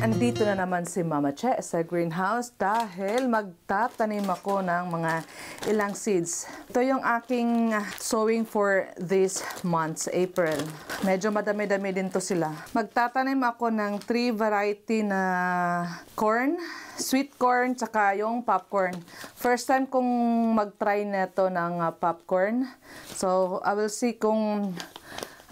Andito na naman si Mama Che sa greenhouse dahil magtatanim ako ng mga ilang seeds. Ito yung aking sowing for this month, April. Medyo madami-dami din to sila. Magtatanim ako ng 3 variety na corn, sweet corn, tsaka yung popcorn. First time kong mag-try neto ng popcorn. So, I will see kung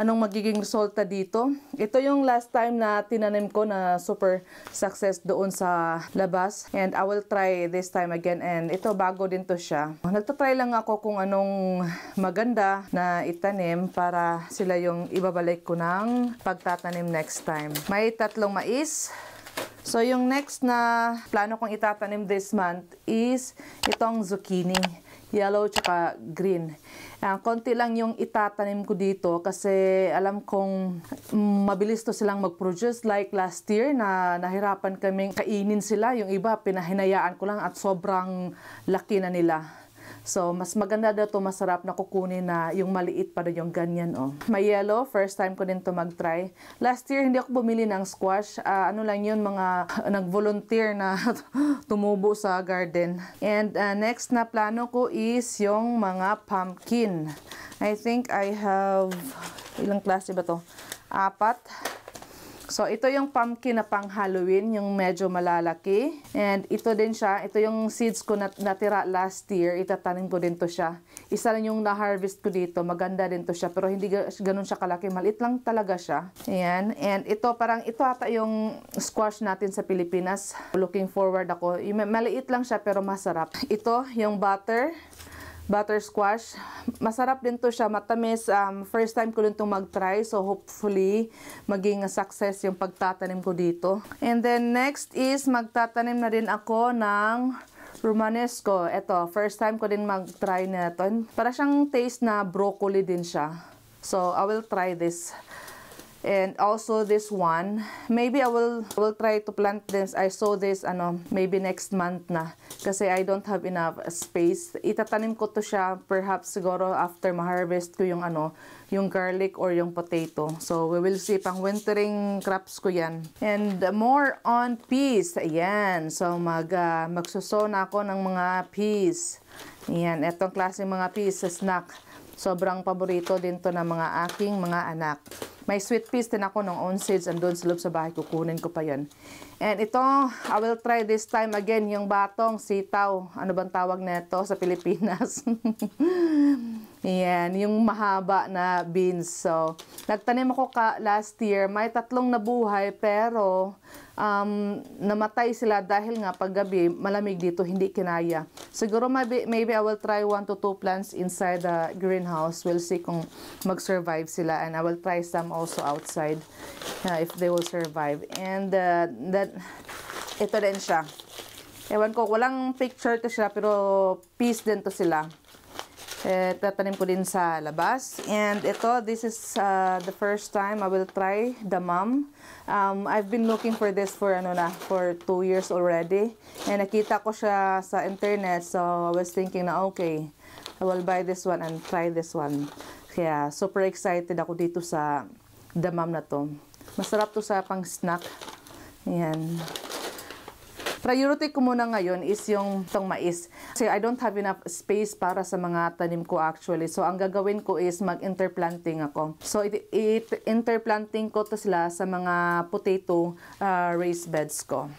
anong magiging resulta dito. Ito yung last time na tinanim ko na super success doon sa labas. And I will try this time again. And ito, bago din to siya. Nagtatry lang ako kung anong maganda na itanim para sila yung ibabalik ko ng pagtatanim next time. May 3 mais. So, yung next na plano kong itatanim this month is itong zucchini. Yellow tsaka green. Konti lang yung itatanim ko dito kasi alam kong mabilis to silang mag-produce. Like last year na nahirapan kaming kainin sila. Yung iba pinahinayaan ko lang at sobrang laki na nila. So, mas maganda daw to, masarap na kukunin na yung maliit pa yung ganyan. Oh. May yellow, first time ko din to mag-try. Last year, hindi ako bumili ng squash. Ano lang yun, mga nag-volunteer na tumubo sa garden. And next na plano ko is yung mga pumpkin. I think I have, ilang klase ba to? 4. So, ito yung pumpkin na pang Halloween, yung medyo malalaki. And ito din siya, ito yung seeds ko natira last year, itatanim ko din to siya. Isa lang yung na-harvest ko dito, maganda din to siya, pero hindi ganun siya kalaki, maliit lang talaga siya. Ayan, and ito parang, ito ata yung squash natin sa Pilipinas. Looking forward ako, maliit lang siya pero masarap. Ito, yung butter squash. Masarap din to siya, matamis. First time ko din itong mag-try. So, hopefully, maging success yung pagtatanim ko dito. And then, next is, magtatanim na din ako ng Romanesco. Ito, first time ko din mag-try na ito. Para siyang taste na broccoli din siya. So, I will try this. And also this one, maybe I will try to plant this. I saw this maybe next month na kasi I don't have enough space. Itatanim ko to siya perhaps siguro after ma-harvest ko yung yung garlic or yung potato. So we will see, pang wintering crops ko yan. And more on peas. Ayan. So magsuso na ako ng mga peas. Ayan, etong klase mga peas sa snack. Sobrang paborito din to ng mga aking mga anak. May sweet peas din ako ng own seeds andun sa loob sa bahay. Kukunin ko pa yan. And ito, I will try this time again yung batong sitaw. Ano bang tawag nito sa Pilipinas? Yan, yung mahaba na beans. So, nagtanim ako last year. May 3 nabuhay pero namatay sila dahil nga paggabi malamig dito, hindi kinaya. Siguro maybe I will try 1 to 2 plants inside the greenhouse. We'll see kung mag-survive sila, and I will try some also outside if they will survive. And ito din siya. Ewan ko, walang picture to siya pero peas din to sila. Tatanim ko din sa labas. And ito, this is the first time I will try the mum. I've been looking for this for 2 years already. And nakita ko siya sa internet, so I was thinking na okay, I will buy this one and try this one. Kaya super excited ako dito sa the mum na to. Masarap to sa pang snack. Ayan. Priority ko muna ngayon is yung itong mais. Kasi I don't have enough space para sa mga tanim ko actually. So, ang gagawin ko is mag-interplanting ako. So, interplanting ko to sila sa mga potato raised beds ko.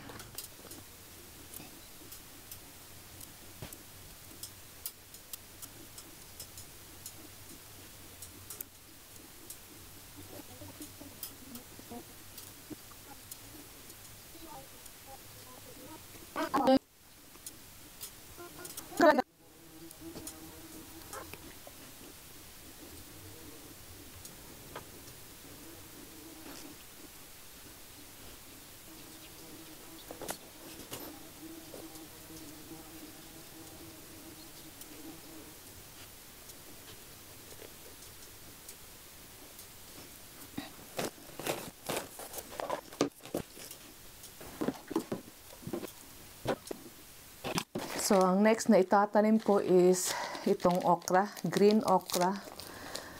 So, ang next na itatanim ko is itong okra, green okra.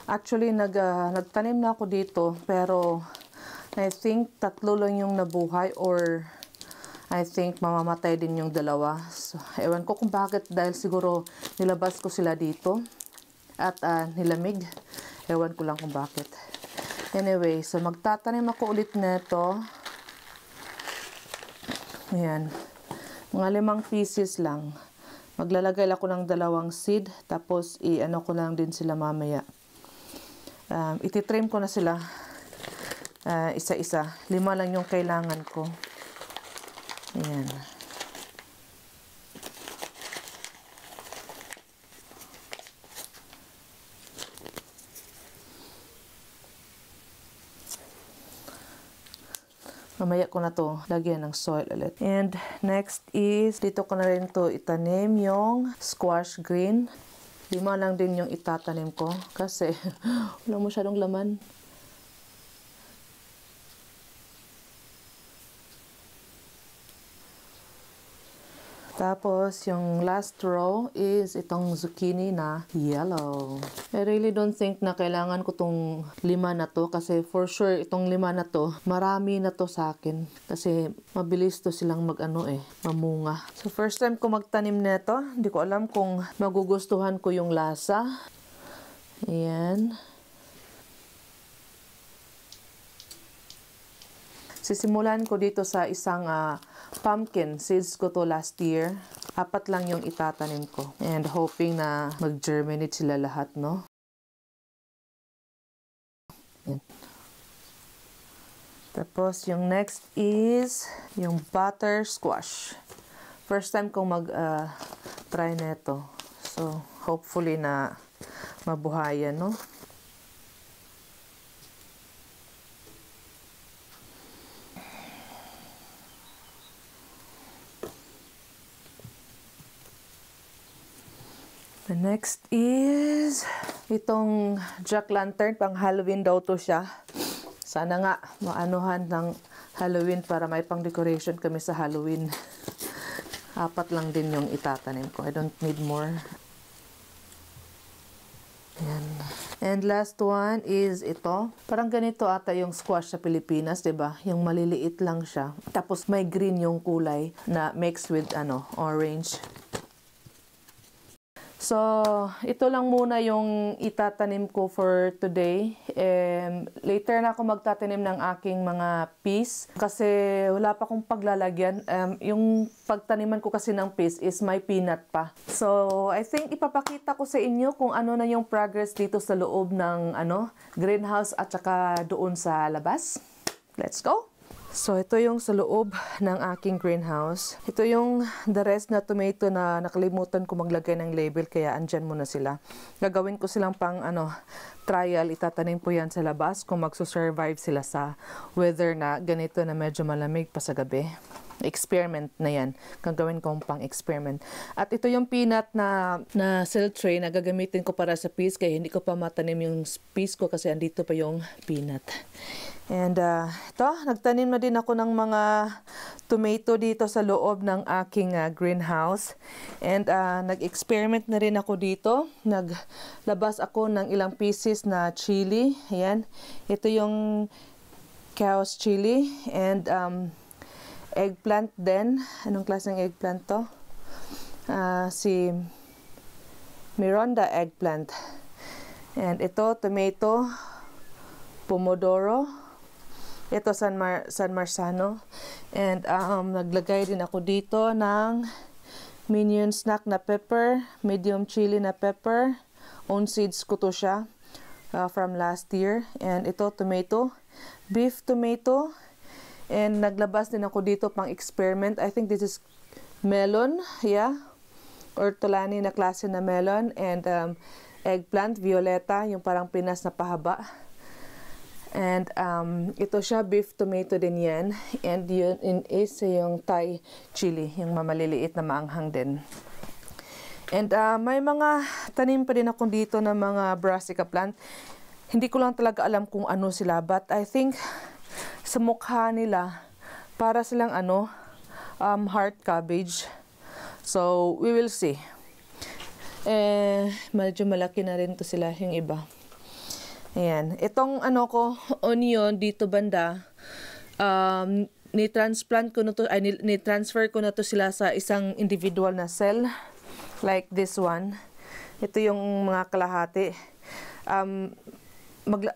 Actually, nagtanim na ako dito, pero I think 3 lang yung nabuhay or I think mamamatay din yung 2. So, ewan ko kung bakit dahil siguro nilabas ko sila dito at nilamig. Ewan ko lang kung bakit. Anyway, so magtatanim ako ulit nito. Ayan. Mga 5 pieces lang. Maglalagay ako ng 2 seed. Tapos i-ano ko lang din sila mamaya. Ititrim ko na sila. Isa-isa. 5 lang yung kailangan ko. Ayan. Mamaya ko na to lagyan ng soil ulit. And next is, dito ko na rin to itanim yung squash green. 5 lang din yung itatanim ko kasi wala masyadong laman. Tapos, yung last row is itong zucchini na yellow. I really don't think na kailangan ko tong 5 na to kasi for sure itong 5 na to, marami na to sa akin. Kasi mabilis to silang mamunga. So, first time ko magtanim nito. Hindi ko alam kung magugustuhan ko yung lasa. Ayan. Sisimulan ko dito sa isang pumpkin. Seeds ko to last year. 4 lang yung itatanim ko. And hoping na mag-germinate sila lahat, no? Yan. Tapos, yung next is yung butter squash. First time kong mag-try neto. So, hopefully na mabuhayan, no? The next is itong jack-lantern. Pang Halloween daw to siya. Sana nga maanuhan ng Halloween para may pang-decoration kami sa Halloween. 4 lang din yung itatanim ko. I don't need more. Ayan. And last one is ito. Parang ganito ata yung squash sa Pilipinas, 'di ba? Yung maliliit lang siya. Tapos may green yung kulay na mixed with orange. So, ito lang muna yung itatanim ko for today. Later na ako magtatanim ng aking mga peas kasi wala pa akong paglalagyan. Yung pagtaniman ko kasi ng peas is may peanut pa. So, I think ipapakita ko sa inyo kung ano na yung progress dito sa loob ng greenhouse at saka doon sa labas. Let's go! So, ito yung sa loob ng aking greenhouse. Ito yung the rest na tomato na nakalimutan ko maglagay ng label kaya andyan muna sila. Gagawin ko silang pang trial. Itatanim po yan sa labas kung magsusurvive sila sa weather na ganito na medyo malamig pa sa gabi. Experiment na yan. Gagawin kong pang experiment. At ito yung peanut na cell tray na gagamitin ko para sa peas kaya hindi ko pa matanim yung peas ko kasi andito pa yung peanut. And ito, nagtanim na din ako ng mga tomato dito sa loob ng aking greenhouse. And nag-experiment na rin ako dito. Naglabas ako ng ilang pieces na chili. Ayan. Ito yung cow's chili. And eggplant din. Anong klaseng eggplant to? Si Mironda eggplant. And ito, tomato, pomodoro. Ito, San Marzano. And naglagay din ako dito ng minion snack na pepper, medium chili na pepper. Own seeds ko to siya from last year. And ito, tomato, beef tomato. And naglabas din ako dito pang experiment. I think this is melon, yeah. Ortolani na klase na melon. And eggplant, violeta, yung parang Pinas na pahaba. And ito siya, beef tomato din yan. And yun is yung Thai chili, yung mamaliliit na maanghang din. And may mga tanim pa din ako dito ng mga brassica plant. Hindi ko lang talaga alam kung ano sila. But I think sa mukha nila, para silang heart cabbage. So, we will see. Medyo malaki na rin to sila yung iba. Ayan. Itong onion dito banda, ni-transplant ko na to, ay ni-transfer ko na to sila sa isang individual na cell like this one. Ito yung mga kalahati.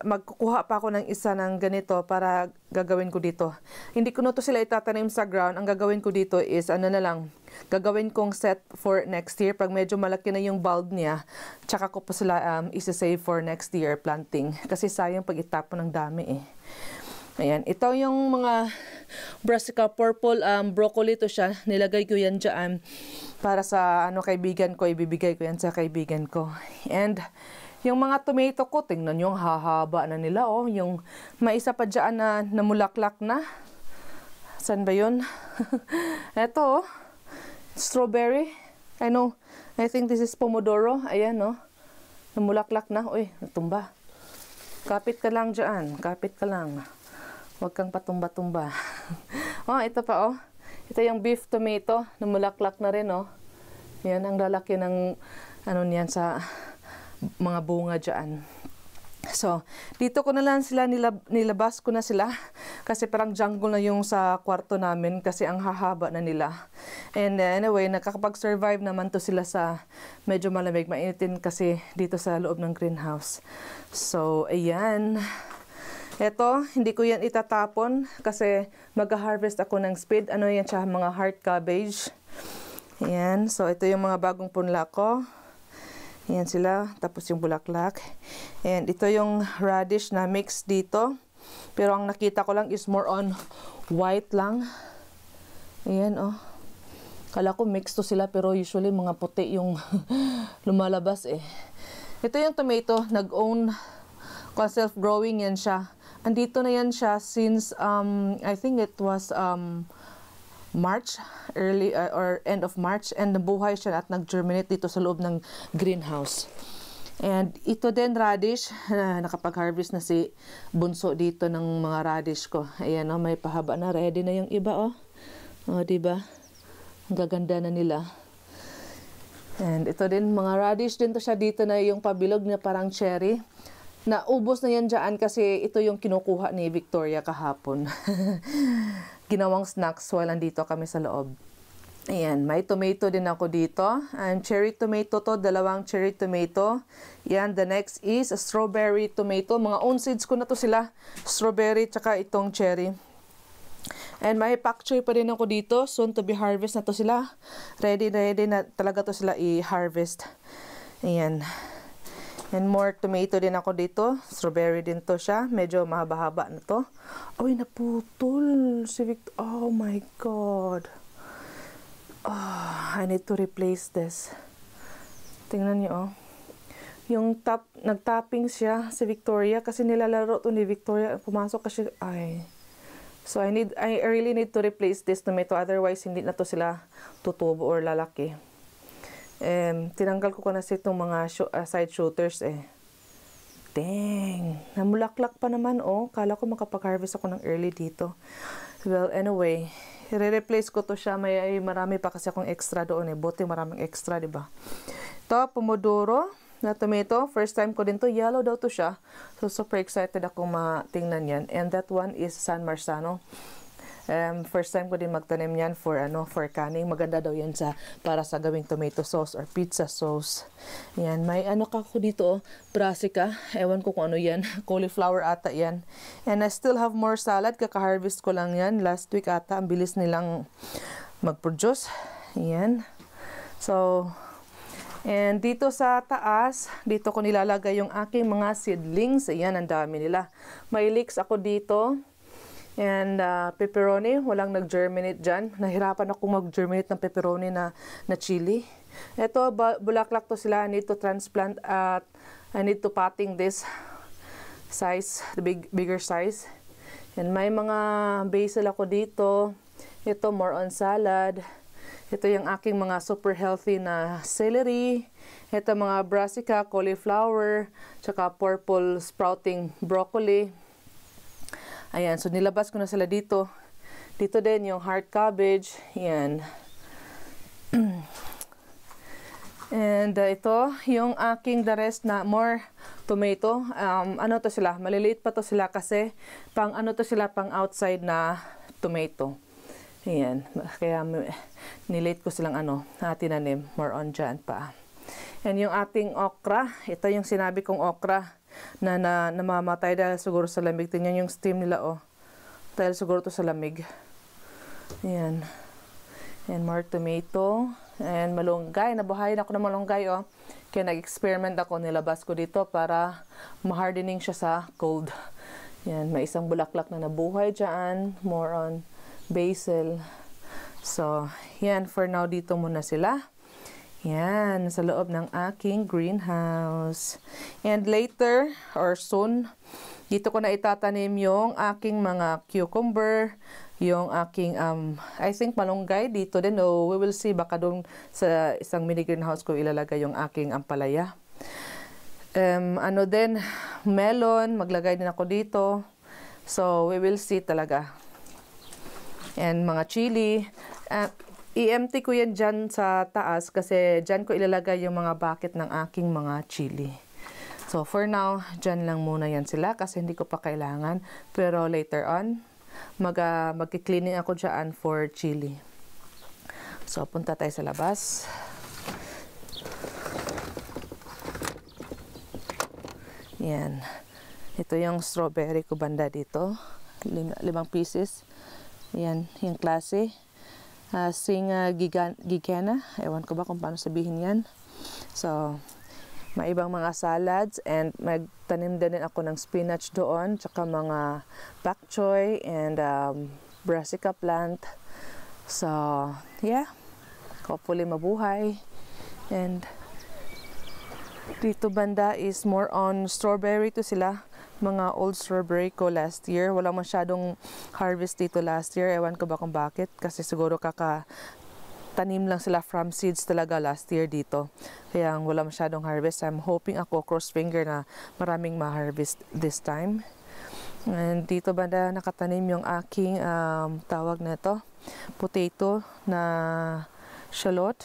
Magkukuha pa ako ng isa ng ganito para gagawin ko dito. Hindi ko na to sila itatanim sa ground. Ang gagawin ko dito is ano na lang, gagawin kong set for next year. Pag medyo malaki na yung bulb niya, tsaka ko pa sila isa-save for next year planting. Kasi sayang pag itapon ng dami eh. Ayan, ito yung mga brassica purple broccoli to siya. Nilagay ko yan dyan para sa kaibigan ko, ibibigay ko yan sa kaibigan ko. And yung mga tomato ko, tingnan yung hahaba na nila oh. Yung may isa pa dyan na namulaklak na. Saan ba yun? Ito oh, strawberry. I think this is pomodoro. Ayan oh, namulaklak na. Uy, natumba. Kapit ka lang dyan, kapit ka lang. Huwag kang patumba-tumba. Oh, ito pa oh. Ito yung beef tomato, namulaklak na rin oh. Yan, ang lalaki ng niyan sa mga bunga dyan. So, dito ko na lang sila nilabas ko na sila kasi parang jungle na yung sa kwarto namin kasi ang hahaba na nila. And anyway, nakakapag-survive naman to sila sa medyo malamig, mainitin kasi dito sa loob ng greenhouse. So, ayan. Ito, hindi ko yan itatapon kasi mag-harvest ako ng speed. Ano yan siya? Mga heart cabbage. Ayan. So, ito yung mga bagong punla ko. Ayan sila. Tapos yung bulaklak. And ito yung radish na mix dito. Pero ang nakita ko lang is more on white lang. Ayan, oh. Kala ko mix to sila pero usually mga puti yung lumalabas eh. Ito yung tomato. Nag-own, self-growing yan siya. Andito na yan siya since I think it was March, early or end of March, and nabuhay siya at nag-germinate dito sa loob ng greenhouse. And ito din radish, nakapag-harvest na si Bunso dito ng mga radish ko. Ayan oh, may pahaba na, ready na yung iba oh. Oh, diba? Ang gaganda na nila. And ito din mga radish din to siya, dito na yung pabilog na parang cherry. Naubos na yan dyan kasi ito yung kinukuha ni Victoria kahapon. Ginawang snacks while nandito kami sa loob. Ayan, may tomato din ako dito. And cherry tomato to, dalawang cherry tomato. Yan, the next is a strawberry tomato. Mga own seeds ko na to sila. Strawberry tsaka itong cherry. And may pak choy pa din ako dito. Soon to be harvest na to sila. Ready na talaga to sila i-harvest. Ayan. And more tomato din ako dito. Strawberry din to siya. Medyo mahaba-haba na to. Uy, naputol. Oh my God. Oh, I need to replace this. Tingnan niyo oh. Yung nagtapping siya si Victoria kasi nilalaro to ni Victoria. Pumasok kasi, So I really need to replace this tomato. Otherwise, hindi na to sila tutubo or lalaki. Tinanggal ko na itong mga side shooters eh. Dang! Namulaklak pa naman oh. Kala ko makapag-harvest ako ng early dito. Well, anyway, i-replace ko to siya. May marami pa kasi akong extra doon eh. Buti maraming extra, diba? Ito, pomodoro na tomato. First time ko din to. Yellow daw to siya. So, super excited akong matingnan yan. And that one is San Marzano. First time ko din magtanim yan for canning. Maganda daw yan para sa gawing tomato sauce or pizza sauce. Yan, may ko dito, brassica. Ewan ko kung ano yan. Cauliflower ata yan. And I still have more salad. Kaka-harvest ko lang yan. Last week ata. Ang bilis nilang mag-produce. Yan. So, and dito sa taas, dito ko nilalagay yung aking mga seedlings. Ayan, ang dami nila. May leeks ako dito. And pepperoni, walang nag-germinate dyan. Nahirapan ako mag-germinate ng pepperoni na chili. Ito, bulaklak to sila. I need to transplant at I need to potting this size, the bigger size. And may mga basil ako dito. Ito, more on salad. Ito yung aking mga super healthy na celery. Ito mga brassica, cauliflower, tsaka purple sprouting broccoli. Ayan, so nilabas ko na sila dito. Dito din yung heart cabbage. Ayan. And ito, yung aking the rest na more tomato. Ano to sila? Maliliit pa to sila kasi pang ano to sila, pang outside na tomato. Ayan. Kaya nilate ko silang tinanim. More on dyan pa. And yung ating okra. Ito yung sinabi kong okra na namamatay dahil siguro sa lamig. Tingnan yung steam nila, oh. Dahil siguro to sa lamig. Ayan. And more tomato. And malunggay. Nabuhayin ako ng malunggay, oh. Kaya nag-experiment ako. Nilabas ko dito para ma-hardening siya sa cold. Yan. May isang bulaklak na nabuhay dyan. More on basil. So, yan. For now, dito muna sila. Yan. Sa loob ng aking greenhouse. And later, or soon, dito ko na itatanim yung aking mga cucumber, yung aking, I think malunggay dito din. Oh, we will see. Baka doon sa isang mini greenhouse ko ilalagay yung aking ampalaya. Ano din, melon, maglagay din ako dito. So, we will see talaga. And mga chili. I-empty ko yan dyan sa taas kasi dyan ko ilalagay yung mga bucket ng aking mga chili. So, for now, dyan lang muna yan sila kasi hindi ko pa kailangan. Pero later on, magki-cleaning ako dyan for chili. So, punta tayo sa labas. Yan. Ito yung strawberry ko banda dito. 5 pieces. Yan, yung klase. Gigana. Ewan ko ba kung paano sabihin yan. So, may ibang mga salads and magtanim din ako ng spinach doon. Tsaka mga pak choy and brassica plant. So, yeah. Hopefully mabuhay. And dito banda is more on strawberry to sila. Mga old strawberry ko last year. Wala masyadong harvest dito last year. Ewan ko ba kung bakit. Kasi siguro tanim lang sila from seeds talaga last year dito. Kaya wala masyadong harvest. I'm hoping ako, cross finger, na maraming ma-harvest this time. And dito banda nakatanim yung aking tawag na ito, potato na shallot.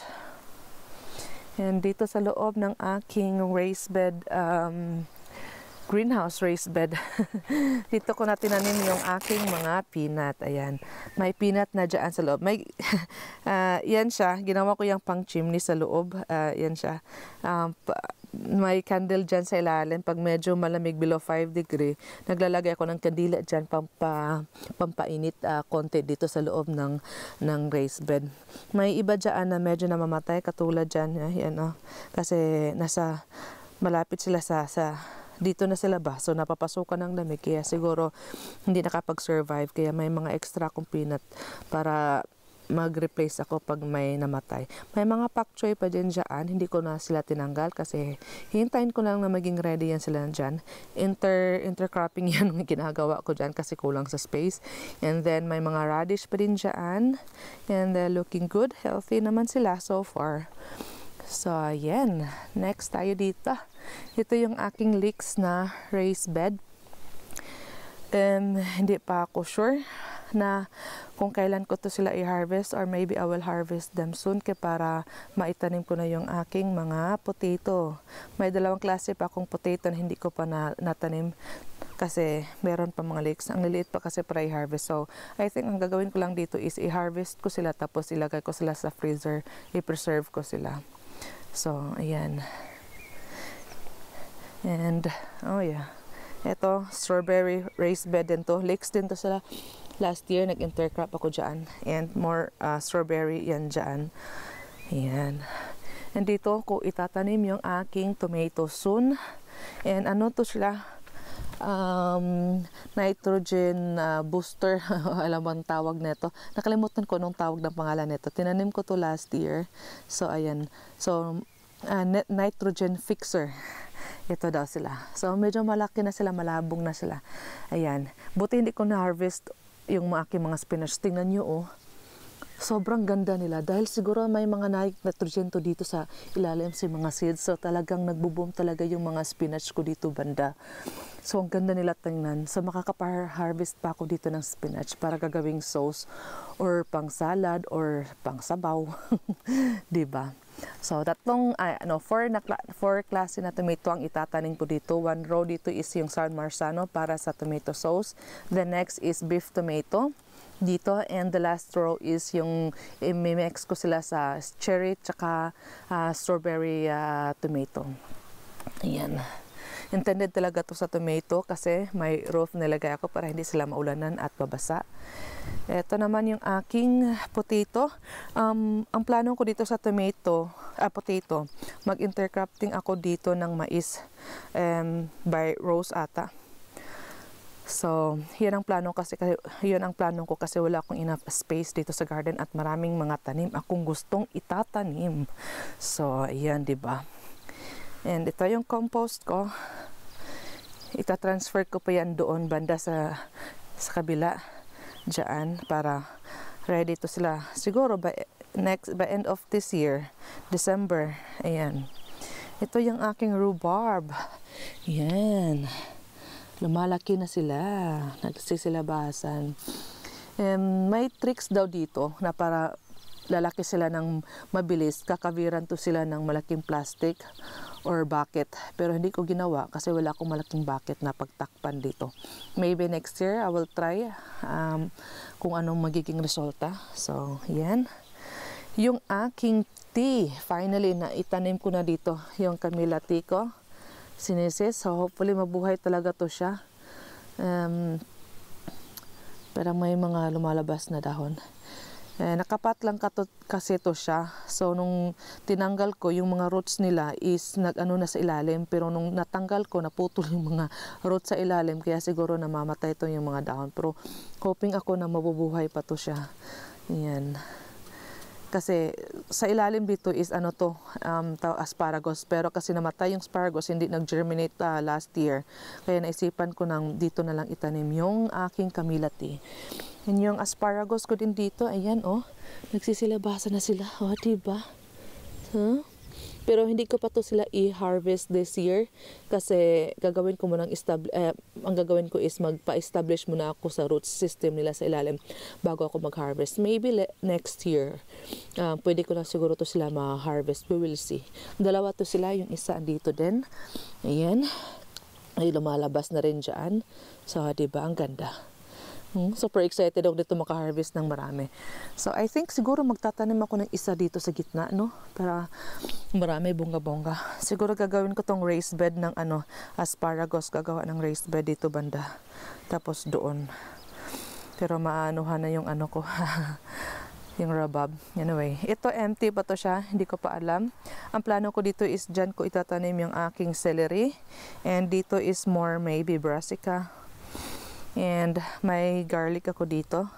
And dito sa loob ng aking raised bed, greenhouse raised bed. Dito ko na tinanim yung aking mga peanut. Ayan. May peanut na dyan sa loob. May, yan siya. Ginawa ko yung pang chimney sa loob. Yan siya. May candle dyan sa ilalim. Pag medyo malamig below 5 degree, naglalagay ako ng kandila dyan pampainit konti dito sa loob ng raised bed. May iba dyan na medyo namamatay. Katulad dyan. Yan, oh. Kasi malapit sila sa dito na sila ba? So, napapasukan ng lamig. Kaya siguro, hindi nakapag-survive. Kaya may mga extra akong peanut para mag-replace ako pag may namatay. May mga pak choy pa din dyan. Hindi ko na sila tinanggal kasi hintayin ko lang na maging ready yan sila dyan. Intercropping yan ang ginagawa ko dyan kasi kulang sa space. And then, may mga radish pa din dyan. And looking good. Healthy naman sila so far. So, ayan. Next tayo dito. Ito yung aking leeks na raised bed. Hindi pa ako sure na kung kailan ko to sila i-harvest or maybe I will harvest them soon para maitanim ko na yung aking mga potato. May dalawang klase pa akong potato na hindi ko pa natanim kasi meron pa mga leeks. Ang liliit pa kasi para i-harvest. So, I think ang gagawin ko lang dito is i-harvest ko sila tapos ilagay ko sila sa freezer, i-preserve ko sila. So, ayan. And, oh yeah. Ito, strawberry raised bed din to. Leeks din to sila. Last year, nag-intercrop ako dyan. And more strawberry yan dyan. Ayan. And dito, ko itatanim yung aking tomato soon. And ano to sila? Nitrogen booster. Alam mo ang tawag nito. Nakalimutan ko nung tawag ng pangalan nito. Tinanim ko to last year. So, ayan. So, nitrogen fixer. Ito daw sila. So, medyo malaki na sila, malabong na sila. Ayan. Buti hindi ko na-harvest yung aking mga spinach. Tingnan nyo, oh. Sobrang ganda nila. Dahil siguro may mga nitrogen to dito sa ilalim sa mga seeds. So, talagang nagbo-boom talaga yung mga spinach ko dito banda. So, ang ganda nila tingnan. So, makakapar-harvest pa ako dito ng spinach para gagawing sauce or pang salad or pang sabaw. Diba? So, four klase na tomato ang itatanim ko dito. One row dito is yung San Marzano para sa tomato sauce. The next is beef tomato dito, and the last row is yung i-mix ko sila sa cherry tsaka strawberry tomato. Ayan. Intended talaga to sa tomato kasi may roof nilagay ako para hindi sila maulanan at babasa. Ito naman yung aking potato. Ang plano ko dito sa potato, mag-intercropping ako dito ng mais by rows ata. So, yun ang plano ko kasi wala akong enough space dito sa garden at maraming mga tanim akong gustong itatanim. So, ayan, 'di ba? And ito yung compost ko. Ita-transfer ko pa yan doon banda sa kabila diyan para ready to sila. Siguro by end of this year, December. Ayan. Ito yung aking rhubarb. Yan. Lumalaki na sila. Nagsisilabasan. May tricks daw dito na para lalaki sila ng mabilis. Kakaviran to sila ng malaking plastic or bucket. Pero hindi ko ginawa kasi wala akong malaking bucket na pagtakpan dito. Maybe next year I will try kung anong magiging resulta. So, yan. Yung aking tea, finally na itanim ko na dito. Yung Camilla tea ko. Sinisis. So, hopefully mabuhay talaga to siya. Pero may mga lumalabas na dahon. Nakapat lang kasi to siya. So, nung tinanggal ko, yung mga roots nila is nag-ano na sa ilalim. Pero nung natanggal ko, naputol yung mga roots sa ilalim. Kaya siguro namamatay to yung mga dahon. Pero hoping ako na mabubuhay pa to siya. Yan. Kasi sa ilalim dito is asparagus. Pero kasi namatay yung asparagus, hindi nag-germinate last year. Kaya naisipan ko nang dito na lang itanim yung aking Camilla tea. Yan yung asparagus ko din dito. Ayan, oh. Nagsisilabasan na sila. Oh, diba? Huh? Pero hindi ko pa to sila i-harvest this year. Kasi gagawin ko munang ang gagawin ko is magpa-establish muna ako sa root system nila sa ilalim bago ako mag-harvest. Maybe next year. Pwede ko na siguro to sila ma-harvest. We will see. Dalawa to sila. Yung isa dito din. Ayan. Ay, lumalabas na rin dyan. So, diba? Ang ganda. Super excited ako dito maka-harvest ng marami. So, I think siguro magtatanim ako ng isa dito sa gitna, no? Para marami bongga-bongga. Siguro gagawin ko tong raised bed ng asparagus. Gagawa ng raised bed dito banda. Tapos doon. Pero maanuhan na yung ko. Yung rhubarb. Anyway, ito empty pa to siya. Hindi ko pa alam. Ang plano ko dito is dyan ko itatanim yung aking celery. And dito is more maybe brassica. And may garlic ako dito.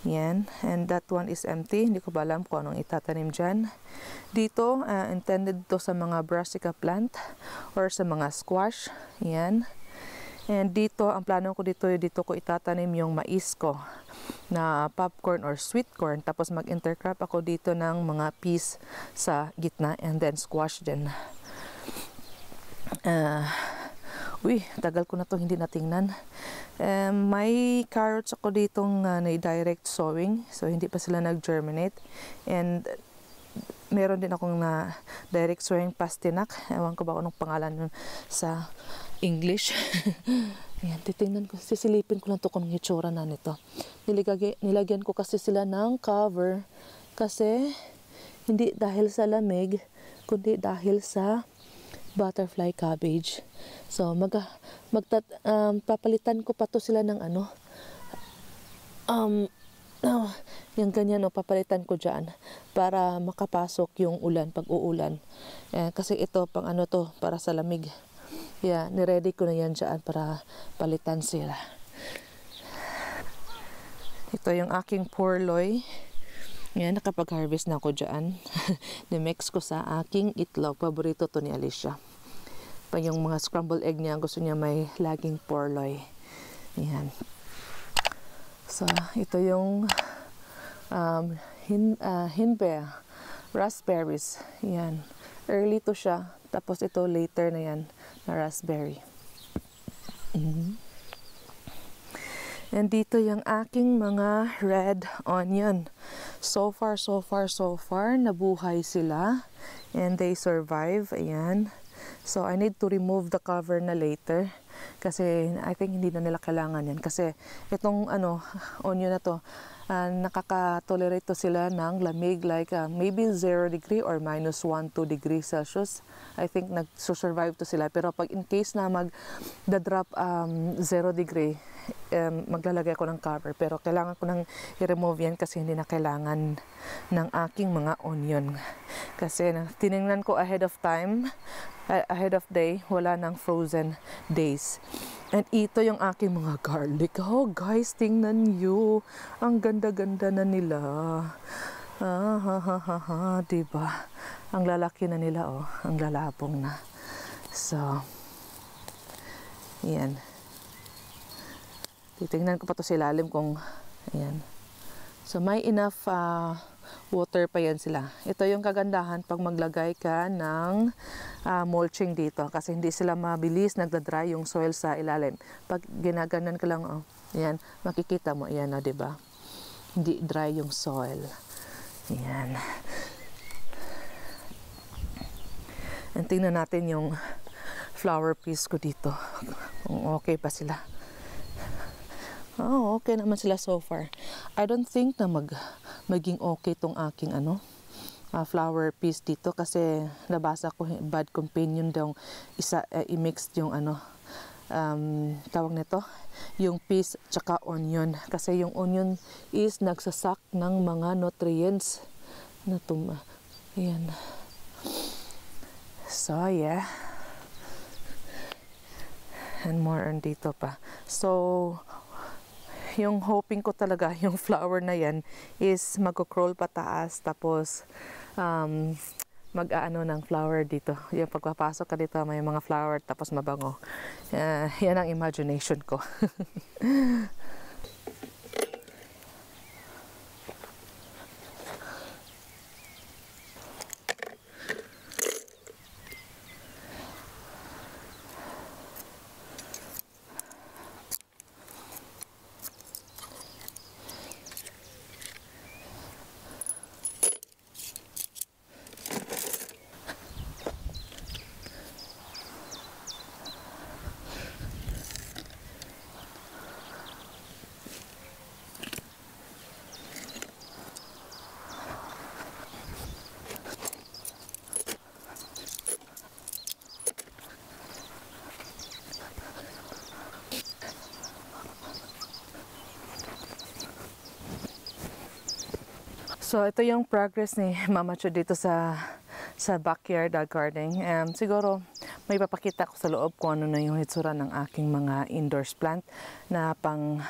Yan. And that one is empty. Hindi ko ba alam kung anong itatanim dyan. Dito, intended to sa mga brassica plant or sa mga squash. Yan. And dito, ang plano ko dito ko itatanim yung mais ko na popcorn or sweet corn. Tapos mag-intercrop ako dito ng mga peas sa gitna and then squash din. Uy, tagal ko na to hindi natingnan. May carrots ako ditong na-direct sowing. So, hindi pa sila nag-germinate. And meron din akong direct sowing pastinak. Ewan ko ba anong pangalan nun sa English. Ayan, titingnan ko. Sisilipin ko lang to kung hitsura na nito. Nilagyan ko kasi sila ng cover. Kasi, hindi dahil sa lamig, kundi dahil sa butterfly cabbage. So, papalitan ko pa to sila ng yung ganyan, papalitan ko dyan para makapasok yung ulan, pag uulan. Kasi ito, pang to, para sa lamig. Yeah, niready ko na yan dyan para palitan sila. Ito yung aking purloy. Yan, nakapag-harvest na ako dyan. Nimix ko sa aking itlog. Paborito to ni Alicia. Pag yung mga scrambled egg niya, gusto niya may laging purloy. Yan. So, ito yung himbe, raspberries. Yan. Early to siya. Tapos ito later na yan, na raspberry. And dito yung aking mga red onion. So far, nabuhay sila. And they survive. Ayan. So, I need to remove the cover na later. Kasi, I think hindi na nila kailangan yan. Kasi, itong onion na to, nakaka-tolerate to sila ng lamig like maybe 0 degree or minus 1, 2 degrees Celsius. I think nag-survive to sila. Pero pag in case na mag-drop 0 degree, maglalagay ako ng cover. Pero kailangan ko nang i-remove yan kasi hindi na kailangan ng aking mga onion. Kasi tinignan ko ahead of day, wala nang frozen days. And ito yung aking mga garlic. Oh guys, tingnan nyo. Ang ganda-ganda na nila. Diba? Ang lalaki na nila, oh. Ang lalapong na. So, yan. Titingnan ko pa to sa ilalim kung, ayan. So, may enough water pa yan sila. Ito yung kagandahan pag maglagay ka ng mulching dito. Kasi hindi sila mabilis nagda-dry yung soil sa ilalim. Pag ginaganan ka lang, oh, yan, makikita mo, yan, oh, diba? Hindi dry yung soil. Yan. And tingnan natin yung flower piece ko dito. Kung okay pa sila. Oh, okay naman sila so far. I don't think na maging okay tong aking flower piece dito kasi nabasa ko bad companion daw isa i-mix yung tawag nito yung peas tsaka onion kasi yung onion is nagsasak ng mga nutrients na ayan. So yeah, and more on dito pa. So yung hoping ko talaga, yung flower na yan is mag-crawl pataas tapos mag-aano ng flower dito. Yung pagpapasok ka dito, may mga flower tapos mabango. Yan ang imagination ko. So, ito yung progress ni Mama Cho dito sa backyard gardening. Siguro, may papakita ko sa loob kung ano na yung hitsura ng aking mga indoors plant na pang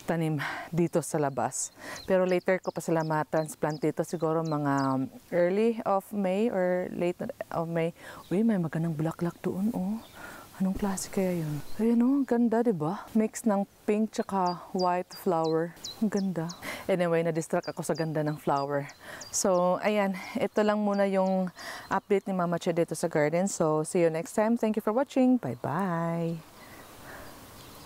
tanim dito sa labas. Pero later ko pa sila ma-transplant dito. Siguro mga early of May or late of May. Uy, may magandang bulaklak doon, oh. Anong klase kaya yun? Ayan o, ganda, diba? Mix ng pink tsaka white flower. Ang ganda. Anyway, na-distract ako sa ganda ng flower. So, ayan. Ito lang muna yung update ni Mama Cho dito sa garden. So, see you next time. Thank you for watching. Bye-bye!